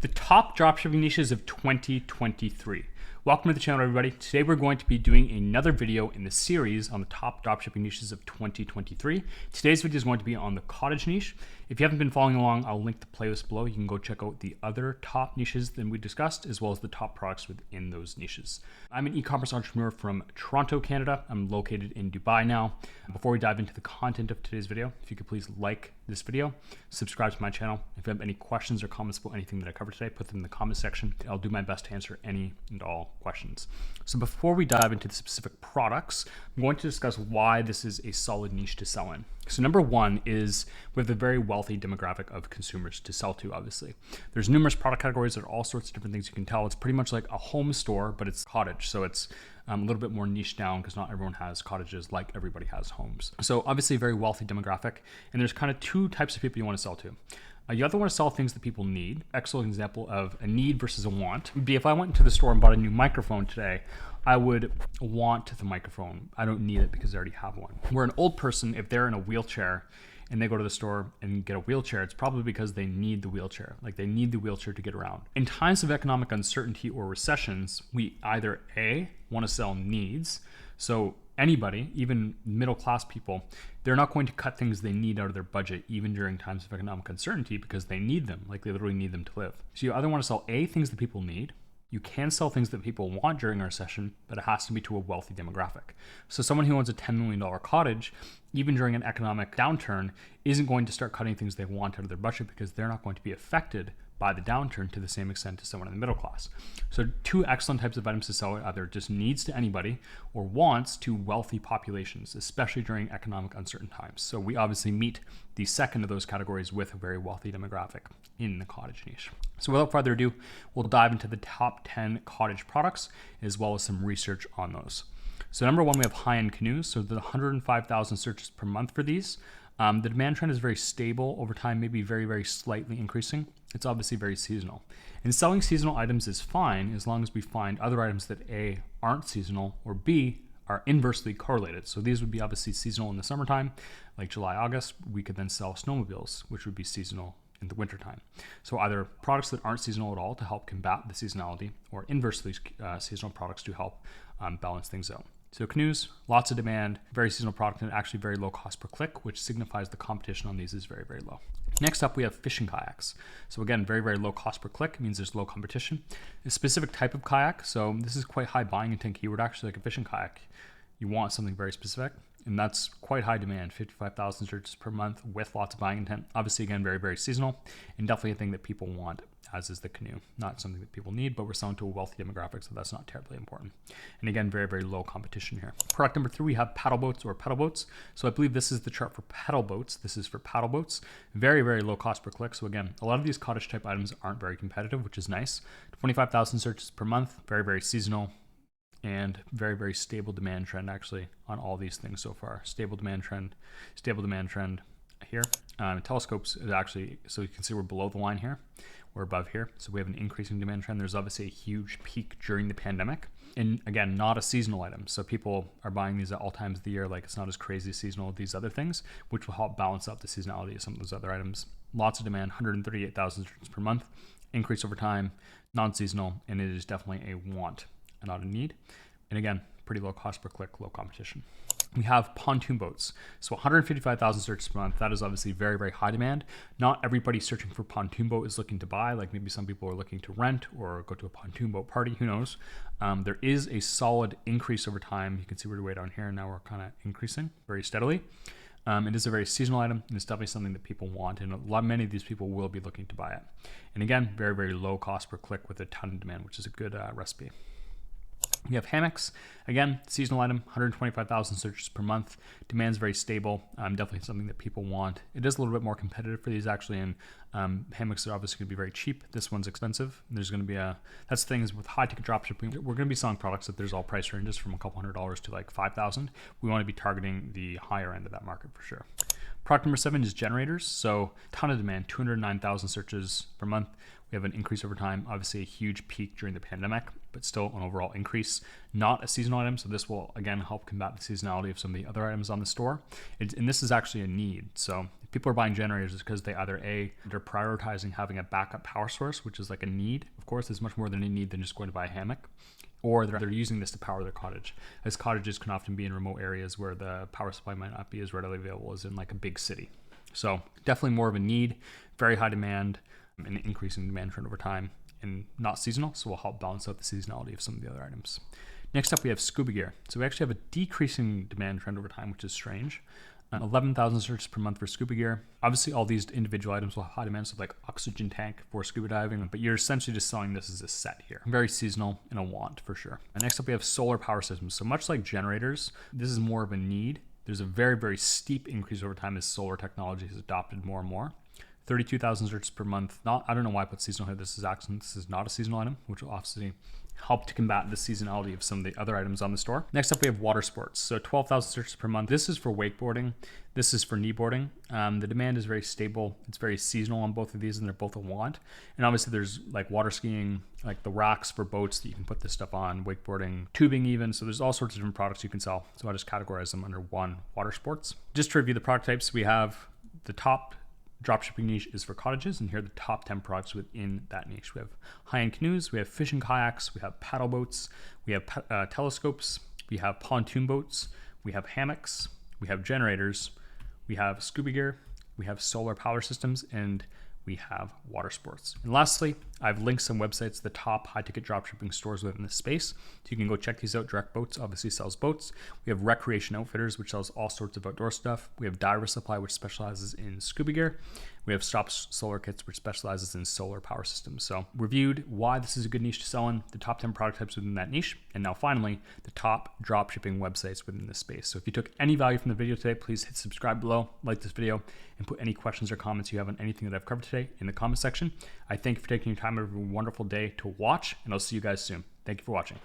The top dropshipping niches of 2023. Welcome to the channel, everybody. Today we're going to be doing another video in the series on the top dropshipping niches of 2023. Today's video is going to be on the cottage niche. If you haven't been following along, I'll link the playlist below. You can go check out the other top niches that we discussed, as well as the top products within those niches. I'm an e-commerce entrepreneur from Toronto, Canada. I'm located in Dubai now. Before we dive into the content of today's video, if you could please like this video, subscribe to my channel. If you have any questions or comments about anything that I covered today, put them in the comment section. I'll do my best to answer any and all questions. So before we dive into the specific products, I'm going to discuss why this is a solid niche to sell in. So number one is we have a very wealthy demographic of consumers to sell to, obviously. There's numerous product categories. There are all sorts of different things you can tell. It's pretty much like a home store, but it's cottage. So it's a little bit more niche down because not everyone has cottages like everybody has homes. So obviously a very wealthy demographic. And there's kind of two types of people you want to sell to. You either want to sell things that people need. Excellent example of a need versus a want would be if I went into the store and bought a new microphone today, I would want the microphone. I don't need it because I already have one. Where an old person, if they're in a wheelchair and they go to the store and get a wheelchair, it's probably because they need the wheelchair. Like they need the wheelchair to get around. In times of economic uncertainty or recessions, we either A, want to sell needs. So anybody, even middle-class people, they're not going to cut things they need out of their budget, even during times of economic uncertainty, because they need them. Like they literally need them to live. So you either want to sell A, things that people need. You can sell things that people want during a recession, but it has to be to a wealthy demographic. So someone who owns a $10 million cottage, even during an economic downturn, isn't going to start cutting things they want out of their budget because they're not going to be affected by the downturn to the same extent as someone in the middle class. So two excellent types of items to sell, either just needs to anybody or wants to wealthy populations, especially during economic uncertain times. So we obviously meet the second of those categories with a very wealthy demographic in the cottage niche. So without further ado, we'll dive into the top 10 cottage products as well as some research on those. So number one, we have high-end canoes. So the 105,000 searches per month for these. The demand trend is very stable over time, maybe very, very slightly increasing. It's obviously very seasonal. And selling seasonal items is fine as long as we find other items that A, aren't seasonal, or B, are inversely correlated. So these would be obviously seasonal in the summertime, like July, August. We could then sell snowmobiles, which would be seasonal in the wintertime. So either products that aren't seasonal at all to help combat the seasonality, or inversely seasonal products to help balance things out. So canoes, lots of demand, very seasonal product, and actually very low cost per click, which signifies the competition on these is very, very low. Next up, we have fishing kayaks. So again, very, very low cost per click means there's low competition. A specific type of kayak, so this is quite high buying intent keyword, actually, like a fishing kayak. You want something very specific, and that's quite high demand, 55,000 searches per month with lots of buying intent. Obviously, again, very, very seasonal, and definitely a thing that people want, as is the canoe. Not something that people need, but we're selling to a wealthy demographic, so that's not terribly important. And again, very, very low competition here. Product number three, we have paddle boats or pedal boats. So I believe this is the chart for pedal boats. This is for paddle boats. Very, very low cost per click. So again, a lot of these cottage type items aren't very competitive, which is nice. 25,000 searches per month, very, very seasonal, and very, very stable demand trend actually on all these things so far. Stable demand trend here. Telescopes is actually, so you can see we're below the line here. We're above here. So we have an increasing demand trend. There's obviously a huge peak during the pandemic. And again, not a seasonal item. So people are buying these at all times of the year. Like it's not as crazy seasonal as these other things, which will help balance out the seasonality of some of those other items. Lots of demand, 138,000 searches per month, increase over time, non-seasonal, and it is definitely a want and not a need. And again, pretty low cost per click, low competition. We have pontoon boats. So 155,000 searches per month. That is obviously very, very high demand. Not everybody searching for pontoon boat is looking to buy. Like maybe some people are looking to rent or go to a pontoon boat party, who knows. There is a solid increase over time. You can see we're way down here. Now we're kind of increasing very steadily. It is a very seasonal item, and it's definitely something that people want, and many of these people will be looking to buy it. And again, very, very low cost per click with a ton of demand, which is a good recipe. We have hammocks. Again, seasonal item, 125,000 searches per month. Demand's very stable. Definitely something that people want. It is a little bit more competitive for these actually, and hammocks are obviously going to be very cheap. This one's expensive. There's going to be that's the thing is with high ticket dropshipping, we're going to be selling products that there's all price ranges from a couple $100s to like 5,000. We want to be targeting the higher end of that market for sure. Product number 7 is generators. So ton of demand, 209,000 searches per month We have an increase over time, obviously a huge peak during the pandemic, but still an overall increase, not a seasonal item. So this will again help combat the seasonality of some of the other items on the store. And this is actually a need. So if people are buying generators, it's because they either they're prioritizing having a backup power source, which is like a need. Of course, it's much more than a need than just going to buy a hammock. Or they're using this to power their cottage, as cottages can often be in remote areas where the power supply might not be as readily available as in like a big city. So definitely more of a need, very high demand, and increasing demand trend over time, and not seasonal, so will help balance out the seasonality of some of the other items. Next up, we have scuba gear. So we actually have a decreasing demand trend over time, which is strange. 11,000 searches per month for scuba gear. Obviously, all these individual items will have high demand, so like oxygen tank for scuba diving, but you're essentially just selling this as a set here. Very seasonal and a want for sure. And next up, we have solar power systems. So much like generators, this is more of a need. There's a very, very steep increase over time as solar technology is adopted more and more. 32,000 searches per month. I don't know why I put seasonal here. This is not a seasonal item, which will obviously help to combat the seasonality of some of the other items on the store. Next up, we have water sports. So 12,000 searches per month. This is for wakeboarding. This is for kneeboarding. The demand is very stable. It's very seasonal on both of these, and they're both a want. And obviously there's like water skiing, like the racks for boats that you can put this stuff on, wakeboarding, tubing even. So there's all sorts of different products you can sell. So I just categorize them under one, water sports. Just to review the product types, we have the top dropshipping niche is for cottages, and here are the top 10 products within that niche. We have high-end canoes, we have fishing kayaks, we have paddle boats, we have telescopes, we have pontoon boats, we have hammocks, we have generators, we have scuba gear, we have solar power systems, and we have water sports. And lastly, I've linked some websites to the top high-ticket dropshipping stores within this space. So you can go check these out. Direct Boats obviously sells boats. We have Recreation Outfitters, which sells all sorts of outdoor stuff. We have Diver Supply, which specializes in scuba gear. We have Stop Solar Kits, which specializes in solar power systems. So reviewed why this is a good niche to sell in, the top 10 product types within that niche, and now finally, the top dropshipping websites within this space. So if you took any value from the video today, please hit subscribe below, like this video, and put any questions or comments you have on anything that I've covered today in the comment section. I thank you for taking your time. Have a wonderful day to watch, and I'll see you guys soon. Thank you for watching.